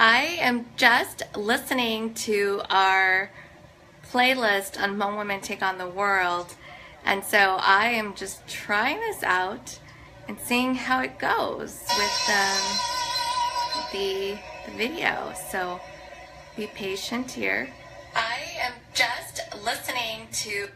I am just listening to our playlist on Hmong Women Take on the World, and so I am just trying this out and seeing how it goes with the video. So be patient here. I am just listening to.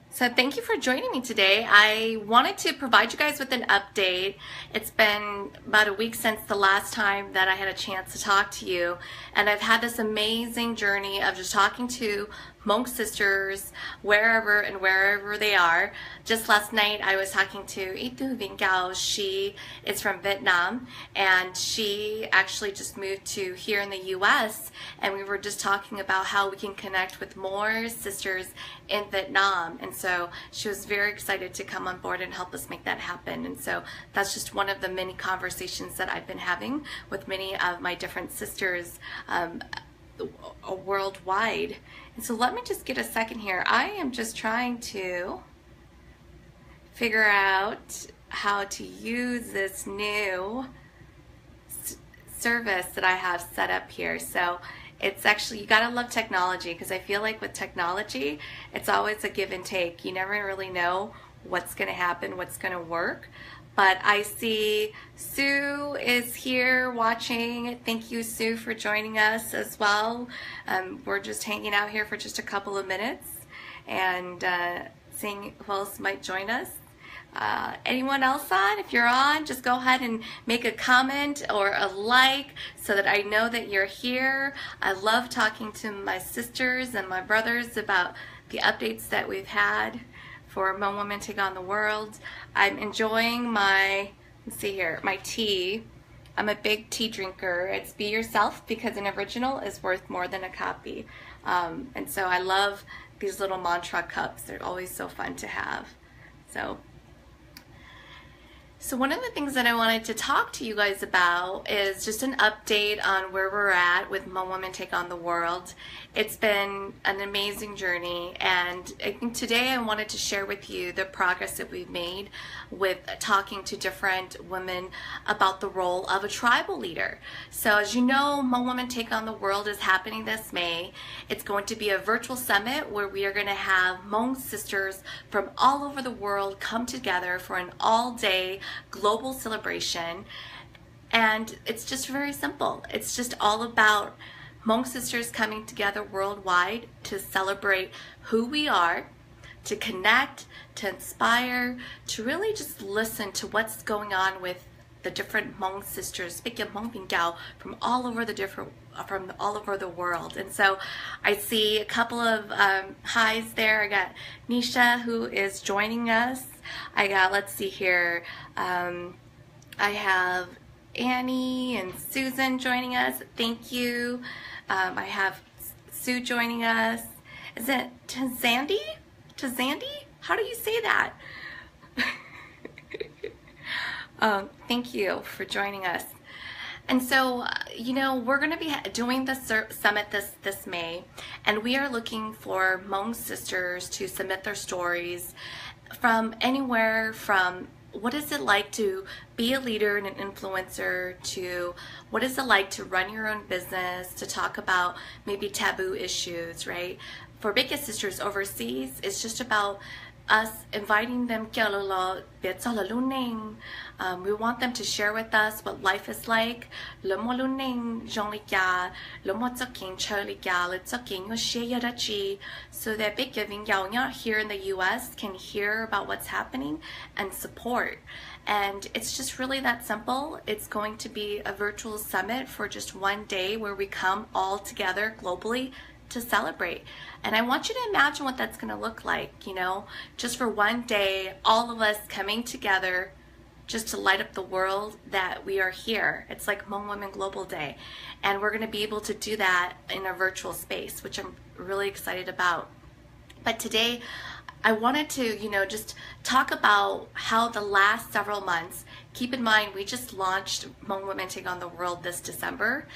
So thank you for joining me today. I wanted to provide you guys with an update. It's been about a week since the last time that I had a chance to talk to you, and I've had this amazing journey of just talking to Hmong sisters wherever they are. Just last night I was talking to Itu Vingao. She is from Vietnam, and she actually just moved to here in the US, and we were just talking about how we can connect with more sisters in Vietnam. And so she was very excited to come on board and help us make that happen. And so that's just one of the many conversations that I've been having with many of my different sisters worldwide. And so let me just get a second here. I am just trying to figure out how to use this new service that I have set up here. So it's actually, you gotta love technology, because I feel like with technology, it's always a give and take. You never really know what's gonna happen, what's gonna work. But I see Sue is here watching. Thank you, Sue, for joining us as well. We're just hanging out here for just a couple of minutes and seeing who else might join us. Anyone else on? If you're on, just go ahead and make a comment or a like so that I know that you're here. I love talking to my sisters and my brothers about the updates that we've had for Hmong Women Take on the World. I'm enjoying my, let's see here, my tea. I'm a big tea drinker. It's be yourself, because an original is worth more than a copy. And so I love these little mantra cups. They're always so fun to have. So one of the things that I wanted to talk to you guys about is just an update on where we're at with Hmong Women Take on the World. It's been an amazing journey, and I think today I wanted to share with you the progress that we've made with talking to different women about the role of a tribal leader. So as you know, Hmong Women Take on the World is happening this May. It's going to be a virtual summit where we are going to have Hmong sisters from all over the world come together for an all-day global celebration. And it's just very simple. It's just all about Hmong sisters coming together worldwide to celebrate who we are, to connect, to inspire, to really just listen to what's going on with the different Hmong sisters, from all over the world. And so I see a couple of highs there. I got Nisha, who is joining us. I got, let's see here, I have Annie and Susan joining us. Thank you. I have Sue joining us. Is it Tazandi? Tazandi? How do you say that? Thank you for joining us. And so, you know, we're going to be doing the summit this May, and we are looking for Hmong sisters to submit their stories from anywhere from what is it like to be a leader and an influencer, to what is it like to run your own business, to talk about maybe taboo issues, right? For Big Sisters overseas, it's just about us inviting them. We want them to share with us what life is like. So that Big Giving here in the US can hear about what's happening and support. And it's just really that simple. It's going to be a virtual summit for just one day where we come all together globally to celebrate. And I want you to imagine what that's going to look like, you know, just for one day, all of us coming together just to light up the world that we are here. It's like Hmong Women Global Day. And we're going to be able to do that in a virtual space, which I'm really excited about. But today, I wanted to, you know, just talk about how the last several months, keep in mind, we just launched Hmong Women Take on the World this December.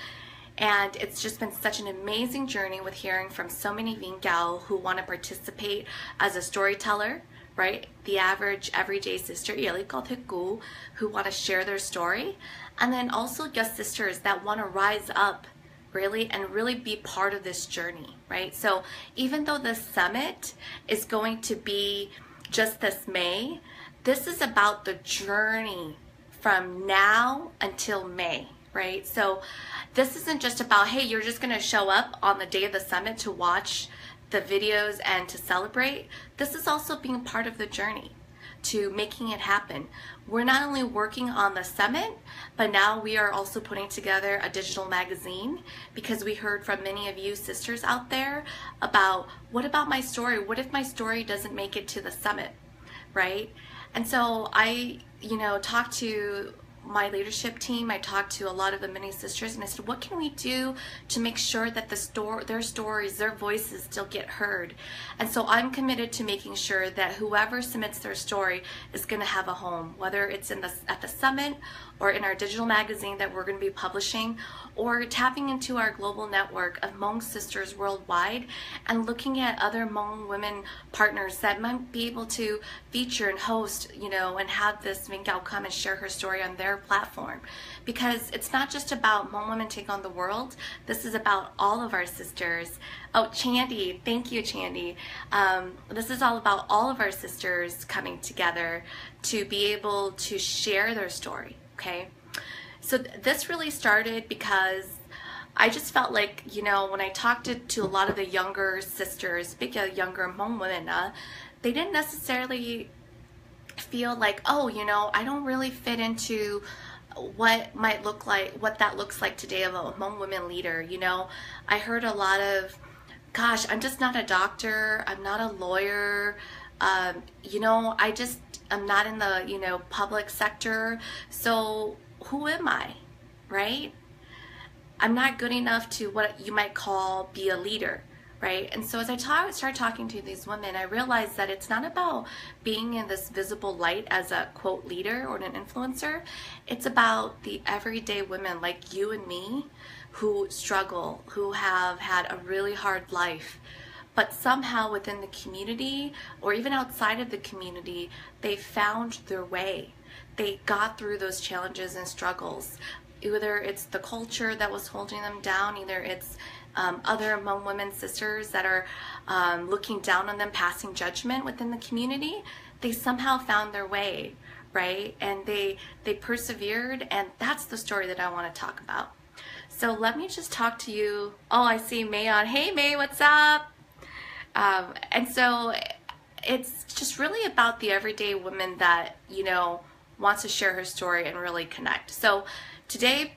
And it's just been such an amazing journey with hearing from so many Vingao who want to participate as a storyteller, right? The average everyday sister, who want to share their story. And then also just sisters that want to rise up really and really be part of this journey, right? So even though the summit is going to be just this May, this is about the journey from now until May, right? So this isn't just about, hey, you're just going to show up on the day of the summit to watch the videos and to celebrate. This is also being part of the journey to making it happen. We're not only working on the summit, but now we are also putting together a digital magazine, because we heard from many of you sisters out there about, what about my story? What if my story doesn't make it to the summit, right? And so I, talked to my leadership team. I talked to a lot of the mini sisters, and I said, what can we do to make sure that their stories, their voices still get heard? And so I'm committed to making sure that whoever submits their story is going to have a home, whether it's at the summit or in our digital magazine that we're going to be publishing, or tapping into our global network of Hmong sisters worldwide and looking at other Hmong women partners that might be able to feature and host, and have this Mingao come and share her story on their platform. Because it's not just about Hmong Women Take on the World. This is about all of our sisters. Oh, Chandy, thank you, Chandy. This is all about all of our sisters coming together to be able to share their story, okay? So this really started because I just felt like, when I talked to a lot of the younger sisters, younger Hmong women, they didn't necessarily feel like, oh, I don't really fit into what that looks like today of a Hmong women leader. I heard a lot of, gosh, I'm just not a doctor, I'm not a lawyer, I'm not in the, public sector, so who am I, right? I'm not good enough to what you might call be a leader, right? And so as I started talking to these women, I realized that it's not about being in this visible light as a quote leader or an influencer. It's about the everyday women like you and me who struggle, who have had a really hard life, but somehow within the community or even outside of the community, they found their way. They got through those challenges and struggles. Either it's the culture that was holding them down, either it's other Hmong women sisters that are looking down on them, passing judgment within the community. They somehow found their way, right? And they persevered, and that's the story that I want to talk about. So let me just talk to you. Oh, I see May on. Hey May, what's up? And so it's just really about the everyday woman that, wants to share her story and really connect. So today,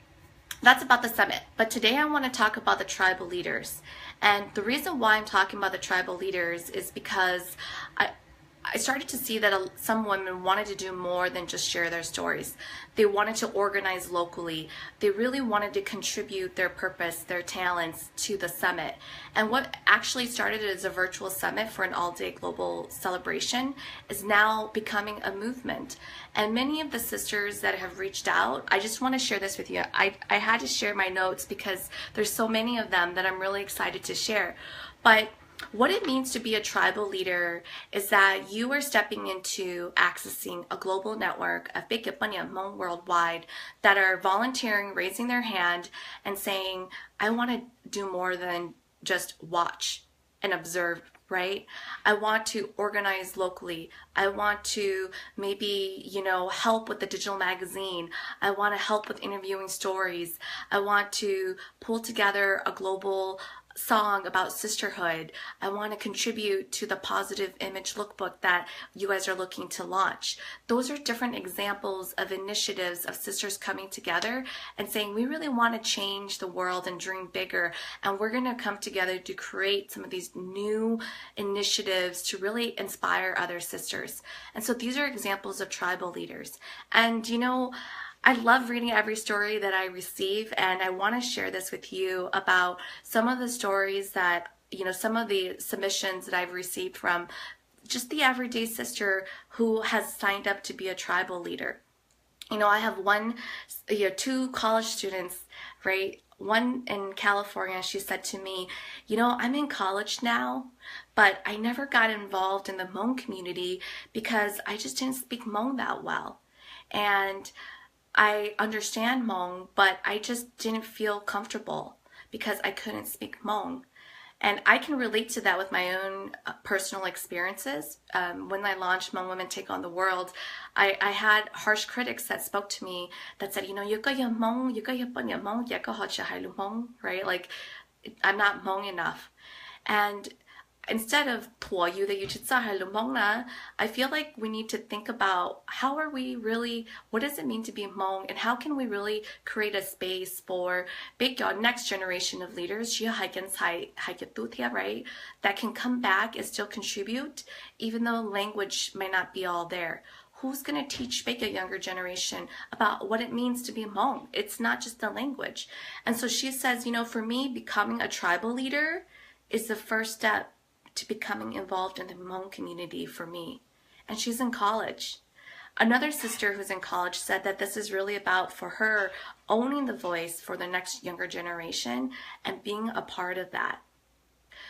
that's about the summit. But today I want to talk about the tribal leaders. And the reason why I'm talking about the tribal leaders is because I started to see that some women wanted to do more than just share their stories. They wanted to organize locally. They really wanted to contribute their purpose, their talents to the summit. And what actually started as a virtual summit for an all-day global celebration is now becoming a movement. And many of the sisters that have reached out, I just want to share this with you. I had to share my notes because there's so many of them that I'm really excited to share. But what it means to be a tribal leader is that you are stepping into accessing a global network of Hmong worldwide that are volunteering, raising their hand, and saying, I want to do more than just watch and observe, right? I want to organize locally. I want to maybe, help with the digital magazine. I want to help with interviewing stories. I want to pull together a global song about sisterhood. I want to contribute to the positive image lookbook that you guys are looking to launch. Those are different examples of initiatives of sisters coming together and saying, we really want to change the world and dream bigger, and we're going to come together to create some of these new initiatives to really inspire other sisters. And so these are examples of tribal leaders. And I love reading every story that I receive, and I want to share this with you about some of the stories that, some of the submissions that I've received from just the everyday sister who has signed up to be a tribal leader. I have two college students, right, one in California, she said to me, you know, I'm in college now, but I never got involved in the Hmong community because I just didn't speak Hmong that well. And I understand Hmong, but I just didn't feel comfortable because I couldn't speak Hmong. And I can relate to that with my own personal experiences. When I launched Hmong Women Take on the World, I had harsh critics that spoke to me that said, you know, you got your Hmong, you got your Hmong, you got your Hmong, right? Like, I'm not Hmong enough. And instead of 托 you that you should say I feel like we need to think about how are we really, what does it mean to be Hmong, and how can we really create a space for big next generation of leaders, right, that can come back and still contribute, even though language may not be all there. Who's going to teach big younger generation about what it means to be Hmong? It's not just the language. And so she says, you know, for me, becoming a tribal leader is the first step to becoming involved in the Hmong community for me. And she's in college. Another sister who's in college said that this is really about, for her, owning the voice for the next younger generation and being a part of that.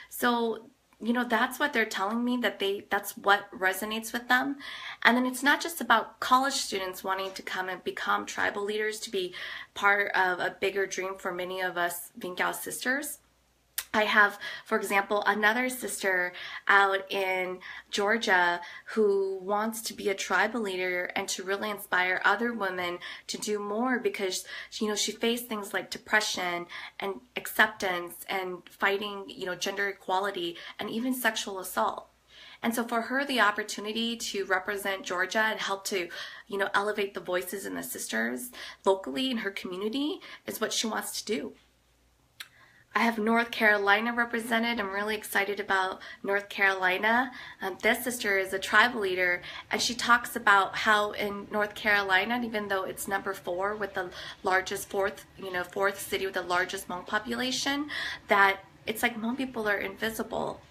So, you know, that's what they're telling me, that's what resonates with them. And then it's not just about college students wanting to come and become tribal leaders, to be part of a bigger dream for many of us Vingyao sisters. I have, for example, another sister out in Georgia who wants to be a tribal leader and to really inspire other women to do more, because, you know, she faced things like depression and acceptance and fighting, you know, gender equality and even sexual assault. And so for her, the opportunity to represent Georgia and help to, you know, elevate the voices and the sisters locally in her community is what she wants to do. I have North Carolina represented. I'm really excited about North Carolina. This sister is a tribal leader, and she talks about how in North Carolina, even though it's number 4 with the largest fourth city with the largest Hmong population, that it's like Hmong people are invisible.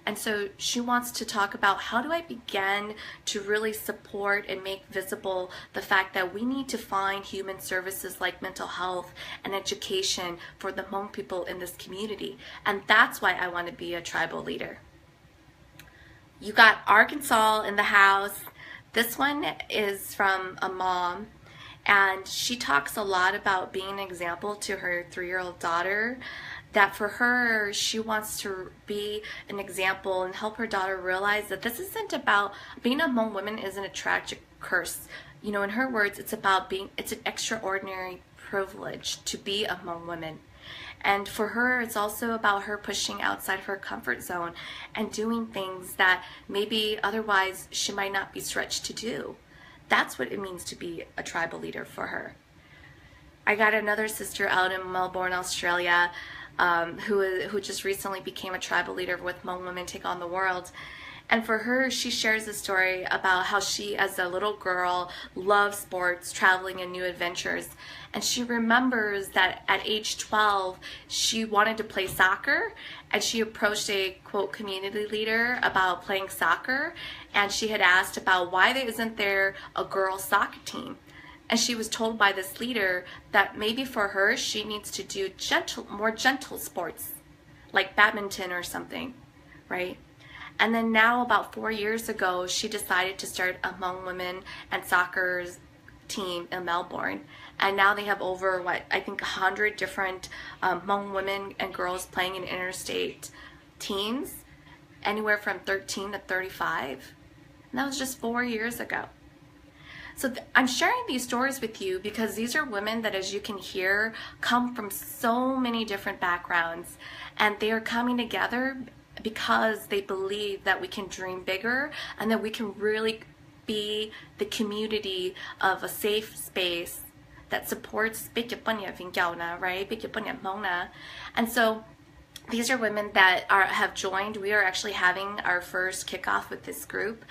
And so she wants to talk about, how do I begin to really support and make visible the fact that we need to find human services like mental health and education for the Hmong people in this community. And that's why I want to be a tribal leader. You got Arkansas in the house. This one is from a mom, and she talks a lot about being an example to her 3-year-old daughter, that for her, she wants to be an example and help her daughter realize that this isn't about, being a Hmong woman isn't a tragic curse. You know, in her words, it's about it's an extraordinary privilege to be a Hmong woman. And for her, it's also about her pushing outside her comfort zone and doing things that maybe otherwise she might not be stretched to do. That's what it means to be a tribal leader for her. I got another sister out in Melbourne, Australia, who just recently became a tribal leader with Hmong Women Take on the World. And for her, she shares a story about how she, as a little girl, loved sports, traveling, and new adventures. And she remembers that at age 12, she wanted to play soccer, and she approached a, quote, community leader about playing soccer, and she had asked about why isn't there a girls' soccer team. And she was told by this leader that maybe for her, she needs to do more gentle sports, like badminton or something, right? And then now, about 4 years ago, she decided to start a Hmong women and soccer team in Melbourne. And now they have over, I think 100 different Hmong women and girls playing in interstate teams, anywhere from 13 to 35. And that was just 4 years ago. So I'm sharing these stories with you because these are women that, as you can hear, come from so many different backgrounds, and they are coming together because they believe that we can dream bigger and that we can really be the community of a safe space that supports right? And so these are women that have joined. We are actually having our first kickoff with this group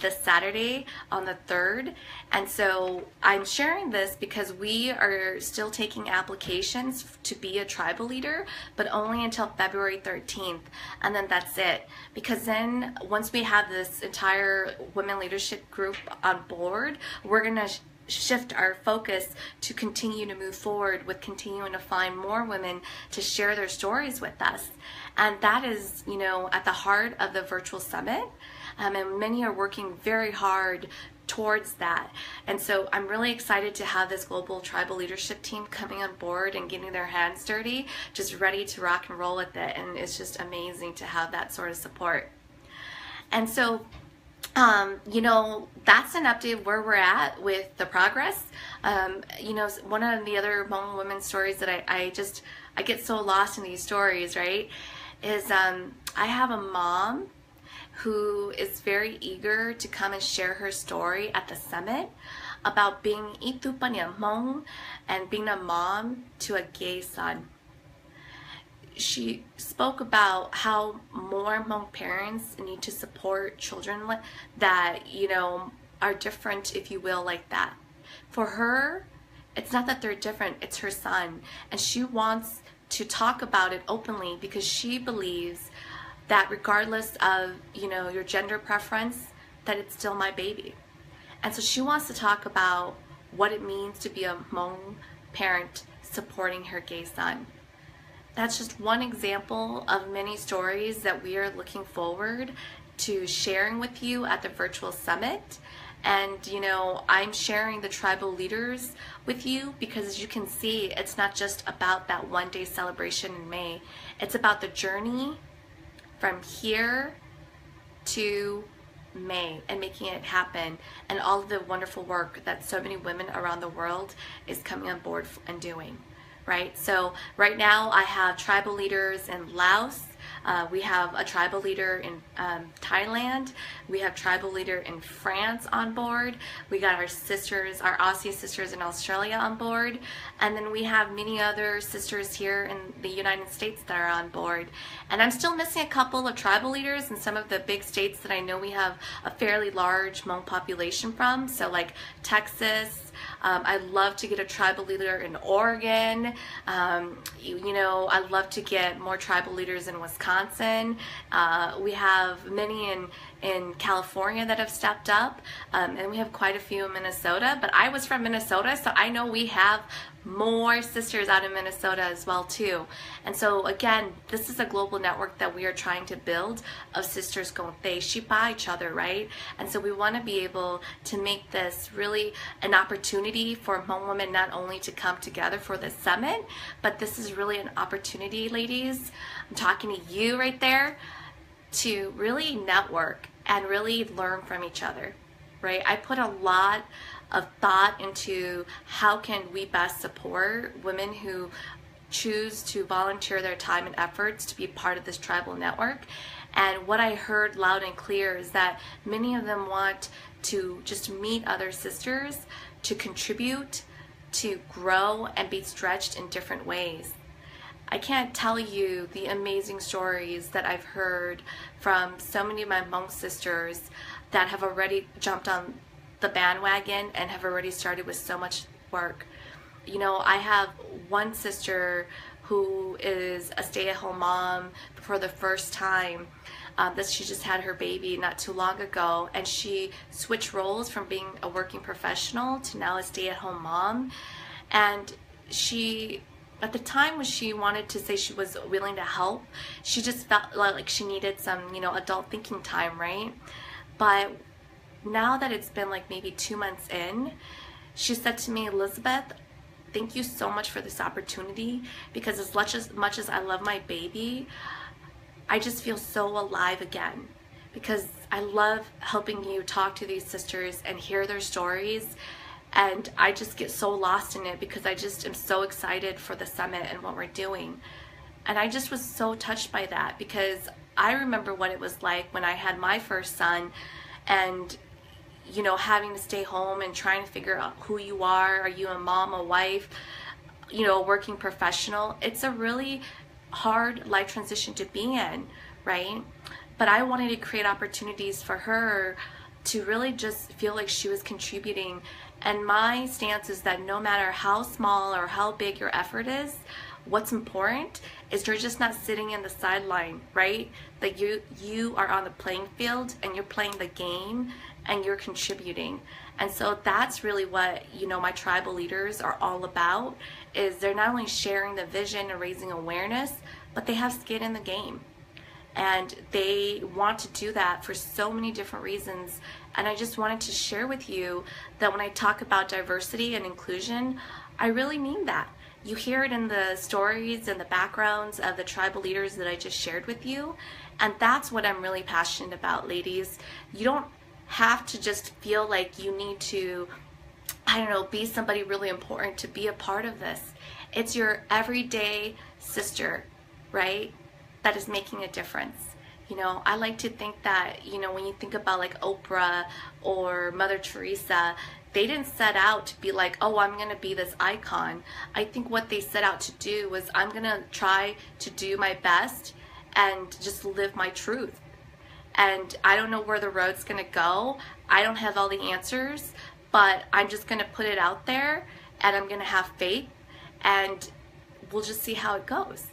this Saturday on the 3rd. And so I'm sharing this because we are still taking applications to be a tribal leader, but only until February 13th. And then that's it. Because then once we have this entire women leadership group on board, we're going to shift our focus to continue to move forward with continuing to find more women to share their stories with us. And that is, you know, at the heart of the virtual summit. And many are working very hard towards that. And so I'm really excited to have this global tribal leadership team coming on board and getting their hands dirty, just ready to rock and roll with it. And it's just amazing to have that sort of support. And so, you know, that's an update where we're at with the progress. You know, one of the other Hmong women stories that I get so lost in these stories, right, is I have a mom who is very eager to come and share her story at the summit about being itupanya Hmong and being a mom to a gay son. She spoke about how more Hmong parents need to support children that, you know, are different, if you will, like that. For her, it's not that they're different, it's her son. And she wants to talk about it openly because she believes that regardless of, you know, your gender preference, that it's still my baby. And so she wants to talk about what it means to be a Hmong parent supporting her gay son. That's just one example of many stories that we are looking forward to sharing with you at the virtual summit. And, you know, I'm sharing the tribal leaders with you because, as you can see, it's not just about that one-day celebration in May. It's about the journey from here to May and making it happen, and all of the wonderful work that so many women around the world is coming on board and doing. Right? So right now I have tribal leaders in Laos. We have a tribal leader in Thailand. We have tribal leader in France on board. We got our sisters, our Aussie sisters in Australia on board. And then we have many other sisters here in the United States that are on board. And I'm still missing a couple of tribal leaders in some of the big states that I know we have a fairly large Hmong population from. So like Texas, I'd love to get a tribal leader in Oregon. You know, I'd love to get more tribal leaders in Wisconsin. We have many in California that have stepped up, and we have quite a few in Minnesota. But I was from Minnesota, so I know we have more sisters out in Minnesota as well too. And so again, this is a global network that we are trying to build of sisters going they shipa each other, right? And so we want to be able to make this really an opportunity for Hmong women not only to come together for the summit, but this is really an opportunity, ladies, I'm talking to you right there, to really network and really learn from each other, right? I put a lot of thought into how can we best support women who choose to volunteer their time and efforts to be part of this tribal network. And what I heard loud and clear is that many of them want to just meet other sisters, to contribute, to grow, and be stretched in different ways. I can't tell you the amazing stories that I've heard from so many of my Hmong sisters that have already jumped on the bandwagon and have already started with so much work. You know, I have one sister who is a stay-at-home mom for the first time, that she just had her baby not too long ago, and she switched roles from being a working professional to now a stay-at-home mom. And she, at the time when she wanted to say she was willing to help, she just felt like she needed some, you know, adult thinking time, right? But now that it's been like maybe 2 months in, she said to me, Elizabeth, thank you so much for this opportunity, because as much as I love my baby, I just feel so alive again, because I love helping you talk to these sisters and hear their stories, and I just get so lost in it because I just am so excited for the summit and what we're doing. And I just was so touched by that, because I remember what it was like when I had my first son, and you know, having to stay home and trying to figure out who you are you a mom, a wife, you know, a working professional? It's a really hard life transition to be in, right? But I wanted to create opportunities for her to really just feel like she was contributing. And my stance is that no matter how small or how big your effort is, what's important is you're just not sitting in the sideline, right? That you are on the playing field and you're playing the game, and you're contributing. And so that's really what, my tribal leaders are all about, is they're not only sharing the vision and raising awareness, but they have skin in the game. And they want to do that for so many different reasons. And I just wanted to share with you that when I talk about diversity and inclusion, I really mean that. You hear it in the stories and the backgrounds of the tribal leaders that I just shared with you. And that's what I'm really passionate about, ladies. You don't have to just feel like you need to, be somebody really important to be a part of this. It's your everyday sister, right, that is making a difference. I like to think that, when you think about like Oprah or Mother Teresa, they didn't set out to be like, oh, I'm going to be this icon. I think what they set out to do was, I'm going to try to do my best and just live my truth. And I don't know where the road's going to go. I don't have all the answers, but I'm just going to put it out there, and I'm going to have faith, and we'll just see how it goes.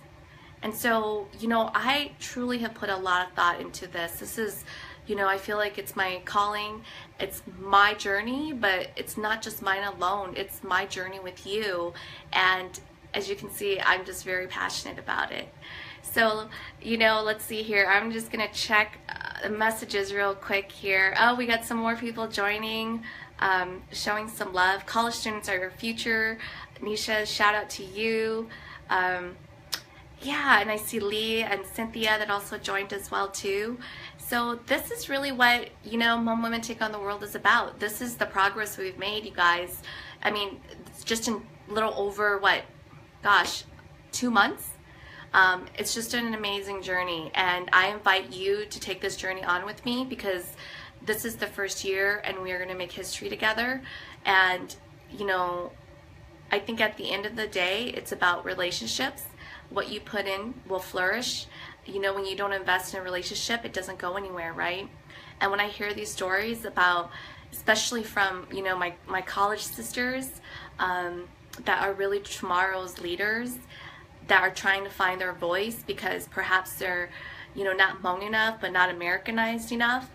And so, I truly have put a lot of thought into this. This is, I feel like it's my calling, it's my journey, but it's not just mine alone. It's my journey with you. And as you can see, I'm just very passionate about it. So, let's see here. I'm just going to check the messages real quick here. Oh, we got some more people joining, showing some love. College students are your future. Nisha, shout out to you. Yeah, and I see Lee and Cynthia that also joined as well too. So this is really what, Hmong Women Take on the World is about. This is the progress we've made, you guys. I mean, it's just in a little over, 2 months? It's just an amazing journey, and I invite you to take this journey on with me, because this is the first year and we are going to make history together. And, I think at the end of the day, it's about relationships. What you put in will flourish. When you don't invest in a relationship, it doesn't go anywhere, right? And when I hear these stories about, especially from, my college sisters that are really tomorrow's leaders, that are trying to find their voice because perhaps they're, not Hmong enough, but not Americanized enough,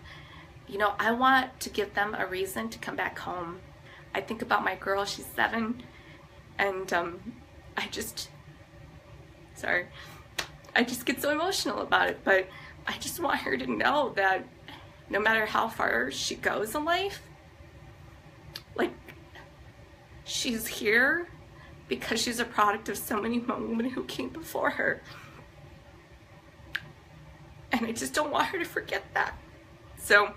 I want to give them a reason to come back home. I think about my girl, she's 7, and I just get so emotional about it, but I just want her to know that no matter how far she goes in life, like, she's here because she's a product of so many Hmong women who came before her. And I just don't want her to forget that. So,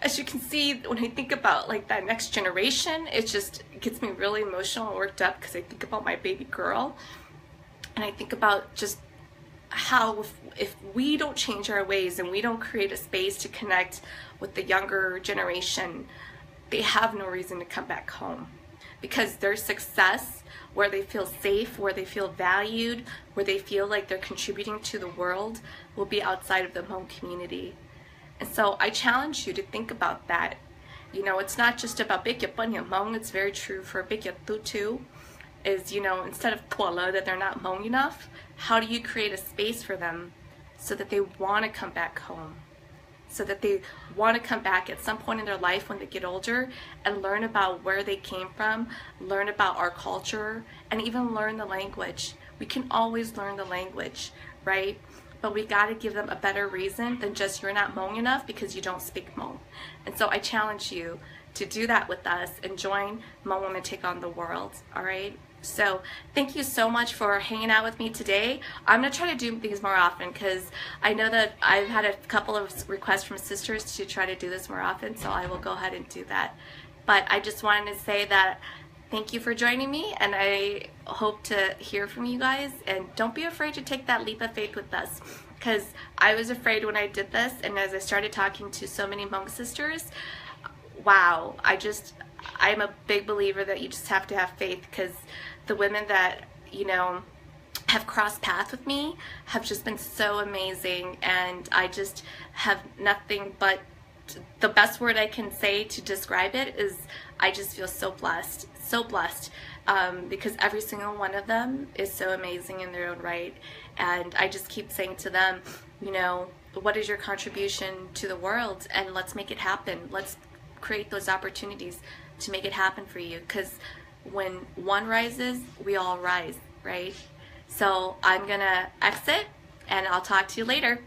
as you can see, when I think about like that next generation, it gets me really emotional and worked up, because I think about my baby girl, and I think about just how if we don't change our ways and we don't create a space to connect with the younger generation, they have no reason to come back home, because their success, where they feel safe, where they feel valued, where they feel like they're contributing to the world, will be outside of the Hmong community. And so I challenge you to think about that. It's not just about Bikya Bunya Hmong, it's very true for Bikya Tu too, is, instead of Tuala, that they're not Hmong enough, how do you create a space for them so that they want to come back home? So that they want to come back at some point in their life when they get older and learn about where they came from, learn about our culture, and even learn the language. We can always learn the language, right? But we got to give them a better reason than just, you're not Hmong enough because you don't speak Hmong. And so I challenge you to do that with us and join Hmong Women Take on the World, all right? So thank you so much for hanging out with me today. I'm going to try to do these more often, because I know that I've had a couple of requests from sisters to try to do this more often, so I will go ahead and do that. But I just wanted to say that thank you for joining me, and I hope to hear from you guys. And don't be afraid to take that leap of faith with us, because I was afraid when I did this, and as I started talking to so many Hmong sisters, wow, I'm a big believer that you just have to have faith, because the women that, have crossed paths with me have just been so amazing, and I just have nothing but, the best word I can say to describe it is, I just feel so blessed, because every single one of them is so amazing in their own right. And I just keep saying to them, what is your contribution to the world, and let's make it happen. Let's create those opportunities to make it happen for you, because when one rises, we all rise, right? So I'm gonna exit and I'll talk to you later.